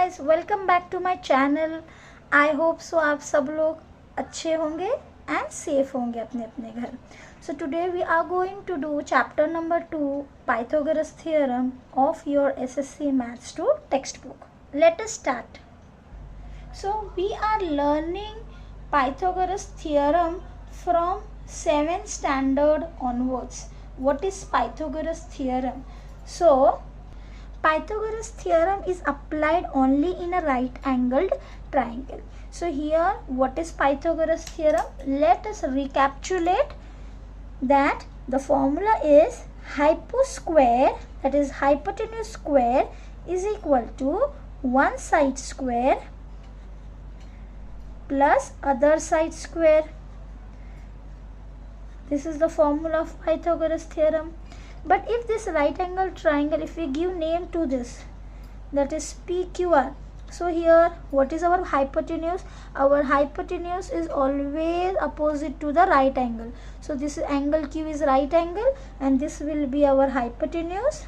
guys, welcome back to my channel. I hope so आप सब लोग अच्छे होंगे and safe होंगे अपने अपने घर. So today we are going to do chapter number 2, Pythagoras theorem of your SSC Maths 2 textbook. Let us start. So we are learning Pythagoras theorem from 7th standard onwards. What is Pythagoras theorem? So Pythagoras theorem is applied only in a right angled triangle. So here what is Pythagoras theorem? Let us recapitulate that the formula is hypo square, that is hypotenuse square, is equal to one side square plus other side square. This is the formula of Pythagoras theorem. But if this right angle triangle, if we give name to this, that is PQR. So here what is our hypotenuse? Our hypotenuse is always opposite to the right angle. So this angle Q is right angle and this will be our hypotenuse.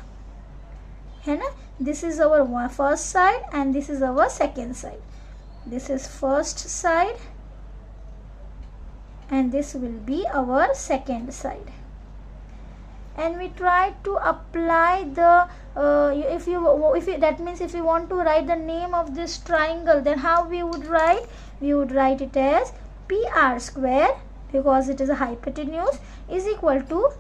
This is our first side and this is our second side. This is first side and this will be our second side. And we try to apply the that means if you want to write the name of this triangle, then how we would write? We would write it as PR square, because it is a hypotenuse, is equal to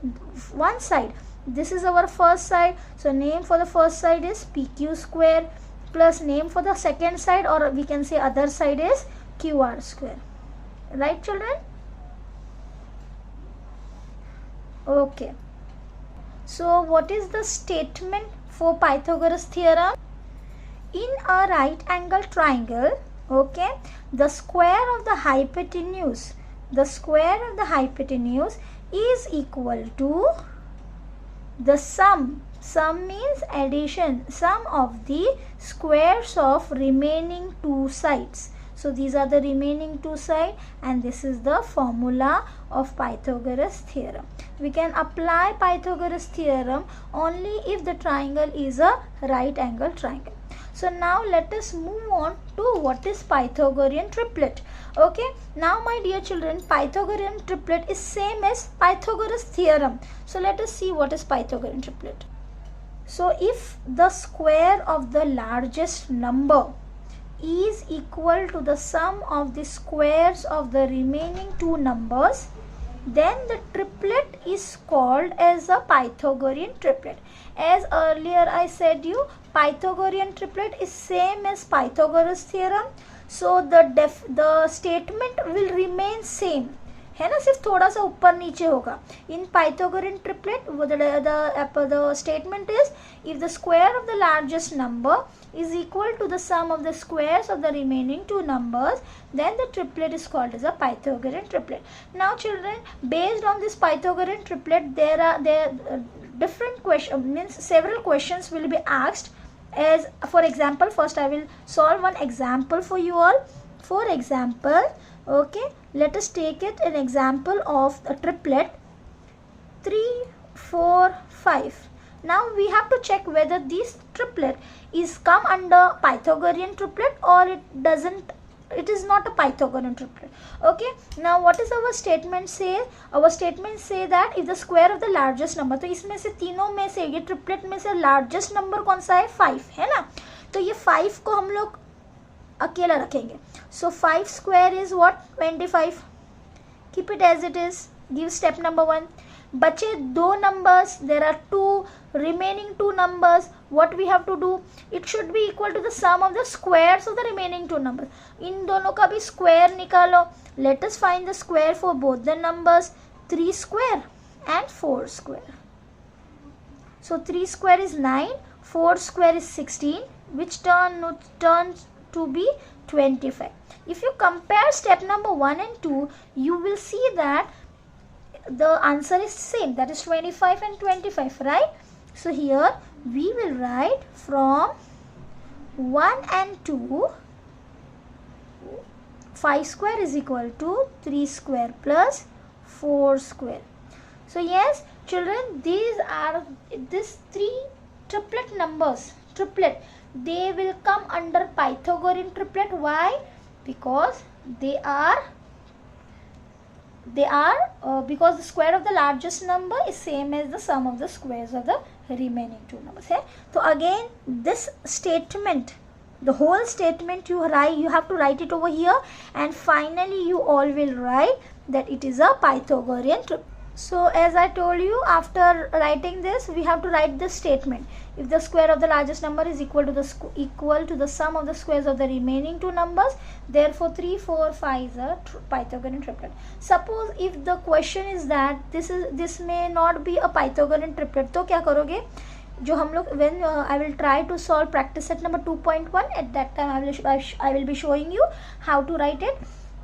one side. This is our first side, so name for the first side is PQ square, plus name for the second side, or we can say other side, is QR square. Right, children? Okay. So what is the statement for Pythagoras theorem? In a right angle triangle, okay, the square of the hypotenuse is equal to the sum means addition, sum of the squares of remaining two sides. So these are the remaining two sides and this is the formula of Pythagoras theorem. We can apply Pythagoras theorem only if the triangle is a right angle triangle. So now let us move on to what is Pythagorean triplet. Okay, now my dear children, Pythagorean triplet is same as Pythagoras theorem. So let us see what is Pythagorean triplet. So if the square of the largest number is equal to the sum of the squares of the remaining two numbers, then the triplet is called as a Pythagorean triplet. As earlier I said you, Pythagorean triplet is same as Pythagoras theorem. So the statement will remain same, है ना, सिर्फ थोड़ा सा ऊपर नीचे होगा. In Pythagorean triplet, the statement is if the square of the largest number is equal to the sum of the squares of the remaining two numbers, then the triplet is called as a Pythagorean triplet. Now children, based on this Pythagorean triplet, there are different questions, means several questions will be asked. As for example, first I will solve one example for you all. For example, okay, let us take it an example of a triplet 3, 4, 5. Now we have to check whether this triplet is come under Pythagorean triplet or it is not a Pythagorean triplet. Okay, now what is our statement say? Our statement say that if the square of the largest number, तो इसमें से तीनों में से ये triplet में से largest number कौन सा है? 5 है ना, तो ये 5 को हम लोग अकेला रखेंगे. So 5 square is what? 25. Keep it as it is. Give step number 1. बचे दो numbers, there are two remaining two numbers. What we have to do? It should be equal to the sum of the squares of the remaining two numbers. इन दोनों का भी square निकालो. Let us find the square for both the numbers. 3 square and 4 square. So 3 square is 9, 4 square is 16, which turns to be 25. If you compare step number 1 and 2, you will see that the answer is same, that is 25 and 25, right? So here we will write from 1 and 2, 5 square is equal to 3 square plus 4 square. So yes children, these 3 triplet numbers, they will come under Pythagorean triplet. Why? Because because the square of the largest number is same as the sum of the squares of the remaining two numbers. So again, this statement, the whole statement you have to write it over here, and finally you all will write that it is a Pythagorean triplet. So as I told you, after writing this, we have to write this statement. If the square of the largest number is equal to the sum of the squares of the remaining two numbers, therefore 3, 4, 5 is a Pythagorean triplet. Suppose if the question is that this may not be a Pythagorean triplet, तो क्या करोगे? जो हम लोग when I will try to solve practice set number 2.1, at that time I will be showing you how to write it.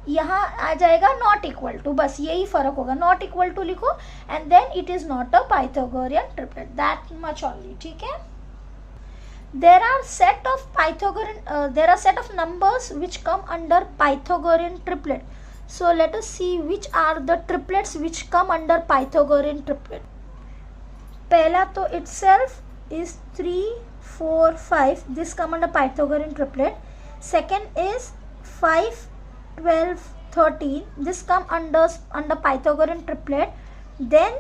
यहाँ आ जाएगा not equal to, बस यही फर्क होगा, नॉट इक्वल टू लिखो and then it is not a Pythagorean triplet, that much only. ठीक है. there are set of numbers which come under Pythagorean triplet. So let us see which are the triplets which come under Pythagorean triplet. पहला तो itself is 3, 4, 5. This come under Pythagorean triplet. Second is 5, 12, 13. This come under Pythagorean triplet. Then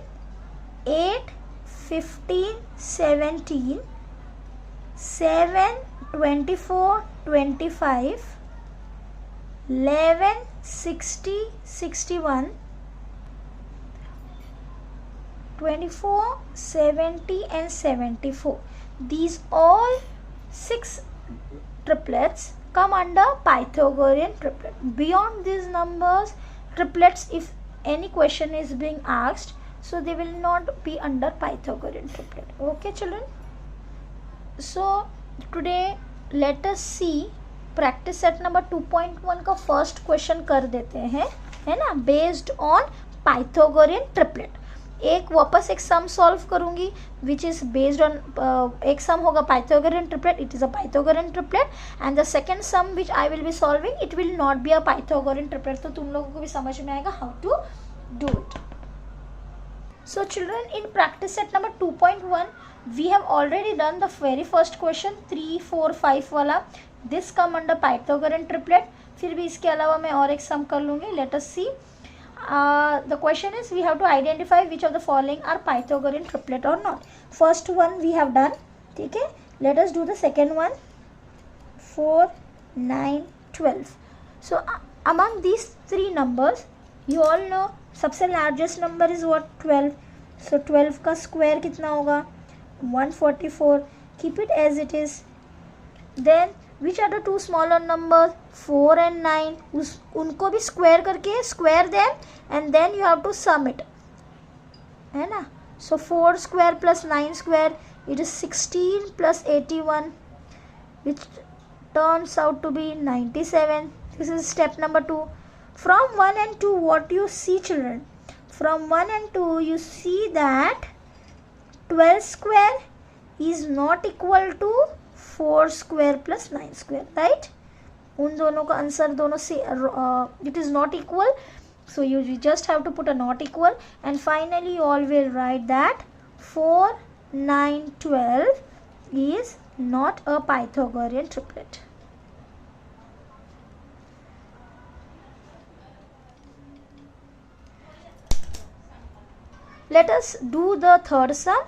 8, 15, 17, 7, 24, 25, 11, 60, 61, 24, 70 and 74. These all 6 triplets come under Pythagorean triplet. Beyond these numbers, triplets, if any question is being asked, so they will not be under Pythagorean triplet. Okay children. So today let us see practice set number 2.1 का first question कर देते हैं, है ना, based on Pythagorean triplet. एक वापस एक sum solve करूंगी विच इज बेस्ड ऑन एक सम होगा Pythagorean triplet, it is a Pythagorean triplet, and the second sum which I will be solving it will not be a Pythagorean triplet. तो तुम लोगों को भी समझ में आएगा how to do it. So children, in practice set number 2.1 we have already done the very first question 3, 4, 5 वाला. This come under Pythagorean triplet. फिर भी इसके अलावा मैं और एक सम कर लूँगी. Let us see. The question is we have to identify which of the following are Pythagorean triplet or not. First one we have done. ठीक है. Let us do the second one. 4, 9, 12. So among these 3 numbers, you all know सबसे largest number is what? 12. So 12 का square कितना होगा? 144. Keep it as it is. Then which are the 2 smaller numbers? 4 and 9. उनको भी square करके square them and then you have to sum it, है ना. So 4 square plus 9 square, it is 16 plus 81, which turns out to be 97. This is step number 2. From 1 and 2, what you see children? From 1 and 2 you see that 12 square is not equal to 4 square plus 9 square, right? उन दोनों का answer दोनों से it is not equal, so you just have to put a not equal, and finally you all will write that 4, 9, 12 is not a Pythagorean triplet. Let us do the third sum.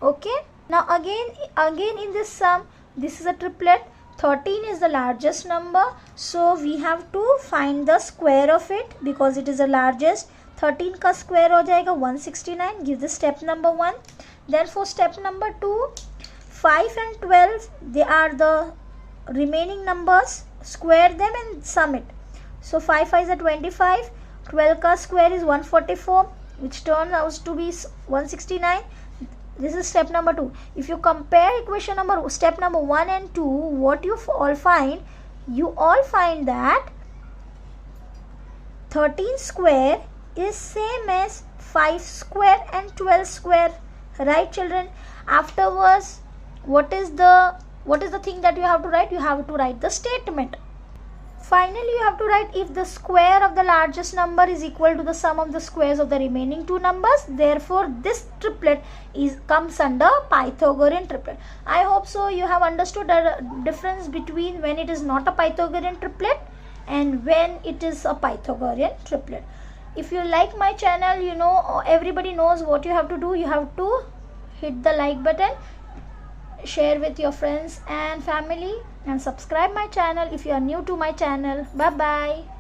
Okay, now again in this sum, this is a triplet. 13 is the largest number, so we have to find the square of it because it is the largest. 13 का square हो जाएगा 169. Give the step number 1. Then for step number 2, 5 and 12, they are the remaining numbers. Square them and sum it. So 5 5 is 25. 12 का square is 144, which turns out to be 169. This is step number 2. If you compare step number 1 and 2, what you all find? You all find that 13 square is same as 5 square and 12 square, right children? Afterwards, what is the thing that you have to write? You have to write the statement. Finally, you have to write if the square of the largest number is equal to the sum of the squares of the remaining two numbers. Therefore, this triplet comes under Pythagorean triplet. I hope so you have understood the difference between when it is not a Pythagorean triplet and when it is a Pythagorean triplet. If you like my channel, you know, everybody knows what you have to do. You have to hit the like button, share with your friends and family, and subscribe my channel if you are new to my channel. Bye bye.